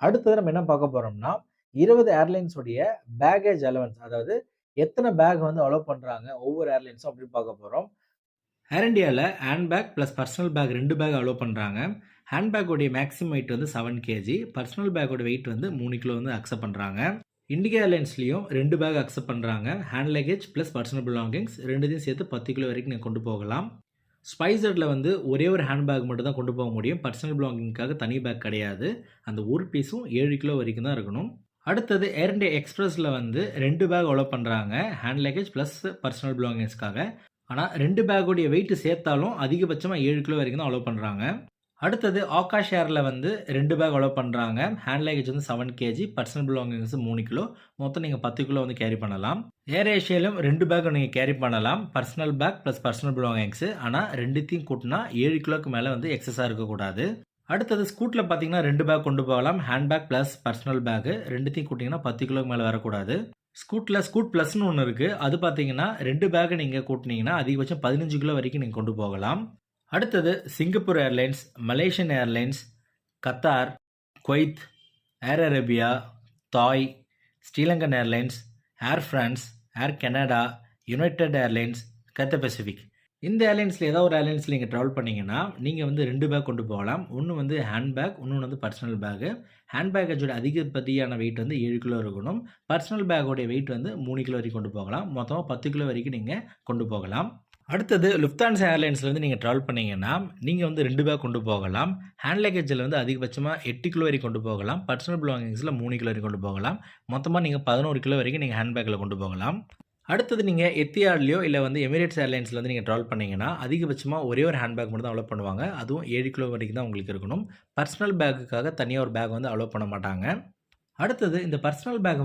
அடுத்தது நம்ம என்ன பார்க்க போறோம்னா, 20 ஏர்லைன்ஸ் உடைய பேக்கேஜ் அலவன்ஸ் அதாவது எத்தன பேக் வந்து அலோவ் பண்றாங்க ஒவ்வொரு ஏர்லைன்ஸும் அப்படின்னு பார்க்க போறோம். ஏர் இண்டியால hand bag plus personal bag 2 bag allow பண்றாங்க. ஹேண்ட் பேக் உடைய மேக்ஸிமம் வெயிட் வந்து 7 கேஜி. பர்சனல் பேக்கோட வெயிட் வந்து 3 கிலோ வந்து அக்செப்ட் பண்றாங்க. இண்டிகா ஏர்லைன்ஸ்லயும் 2 பேக் அக்செப்ட் பண்றாங்க. Hand luggage plus personal belongings 2த்தையும் சேர்த்து 10 கிலோ வரைக்கும் நீங்க கொண்டு போகலாம். ஸ்பைஸ்ஜெட்ல வந்து ஒரே ஒரு ஹேண்ட் பேக் மட்டும் தான் கொண்டு போக முடியும். பர்சனல் பிலாங்கிங்காக தனி பேக் கிடையாது. அந்த ஒரு பீஸும் 7 கிலோ வரைக்கும் தான் இருக்கணும். அடுத்தது ஏர் இண்டியா எக்ஸ்பிரஸ்ல வந்து 2 பேக் அலோவ் பண்றாங்க. ஹேண்ட் லக்கேஜ் பிளஸ் பர்சனல் பிலாங்கிங்ஸ்க்காக. ஆனா 2 பேக்கோடைய வெயிட் சேர்த்தாலும் அதிகபட்சமா 7 கிலோ வரைக்கும் தான் அலோவ் பண்றாங்க. அடுத்தது ஆகாஷ் ஏர்ல வந்து 2 பேக் அலோவ் பண்றாங்க. ஹேண்ட் லக்கேஜ் வந்து 7 கேஜி, பர்சனல் பிலாங்கிங்ஸ் 3 கிலோ. மொத்தம் நீங்க 10 கிலோ வந்து கேரி பண்ணலாம். ஏர் ஏஷியாலும் 2 பேக் நீங்க கேரி பண்ணலாம். Personal bag plus personal belongings. ஆனா 2த்தையும் கூட்டினா 7 கிலோக்கு மேல வந்து எக்ஸஸா இருக்கக்கூடாது. அடுத்தது ஸ்கூட்ல பார்த்தீங்கன்னா 2 பேக் கொண்டு போகலாம். Hand bag plus personal bag 2த்தையும் கூட்டிங்கன்னா 10 கிலோக்கு மேல வரக்கூடாது. ஸ்கூட்ல ஸ்கூட் பிளஸ்னு ஒன்று இருக்கு. அது பார்த்தீங்கன்னா 2 பேக் நீங்க கூட்டினீங்கன்னா அதிகபட்சம் 15 கிலோ வரைக்கும் நீங்க கொண்டு போகலாம். அடுத்தது Singapore airlines, Malaysian airlines, Qatar, Kuwait, Air Arabia, தாய், ஸ்ரீலங்கன் ஏர்லைன்ஸ், ஏர் பிரான்ஸ், ஏர் கனடா, யுனைடெட் ஏர்லைன்ஸ், கத்த பசிபிக். இந்த ஏர்லைன்ஸில் ஏதாவது ஒரு ஏர்லைன்ஸில் நீங்கள் ட்ராவல் பண்ணீங்கன்னா நீங்கள் வந்து 2 பேக் கொண்டு போகலாம். ஒன்று வந்து ஹேண்ட் பேக், இன்னொன்று வந்து பர்சனல் பேக்கு. ஹேண்ட் பேக்கேஜோட அதிகப்படியான வெயிட் வந்து 7 கிலோ இருக்கணும். பர்சனல் பேக்கோடைய வெயிட் வந்து 3 கிலோ வரைக்கும் கொண்டு போகலாம். மொத்தமாக 10 கிலோ வரைக்கும் நீங்கள் கொண்டு போகலாம். அடுத்தது லுஃப்தான்ஸா ஏர்லைன்ஸ்லேருந்து நீங்கள் ட்ராவல் பண்ணீங்கன்னா நீங்கள் வந்து 2 பேக் கொண்டு போகலாம். ஹேண்ட் லக்கேஜில் வந்து அதிகபட்சமாக 8 கிலோ வரைக்கும் கொண்டு போகலாம். பர்சனல் பிலாங்கிங்ஸில் 3 கிலோ வரைக்கும் கொண்டு போகலாம். மொத்தமாக நீங்கள் 11 கிலோ வரைக்கும் நீங்கள் ஹேண்ட் பேக்கில் கொண்டு போகலாம். அடுத்தது நீங்கள் எத்தியாட்லையோ இல்லை வந்து எமிரேட்ஸ் ஏர்லைன்ஸில் வந்து நீங்கள் ட்ராவல் பண்ணீங்கன்னா அதிகபட்சமாக ஒரே ஒரு ஹேண்ட் பேக் மட்டும் தான் அலோவ் பண்ணுவாங்க. அதுவும் 7 கிலோ வரைக்கும் தான் உங்களுக்கு இருக்கணும். பர்சனல் பேக்குக்காக தனியாக ஒரு பேக் வந்து அலோவ் பண்ண மாட்டாங்க. அடுத்தது இந்த பர்சனல் பேக்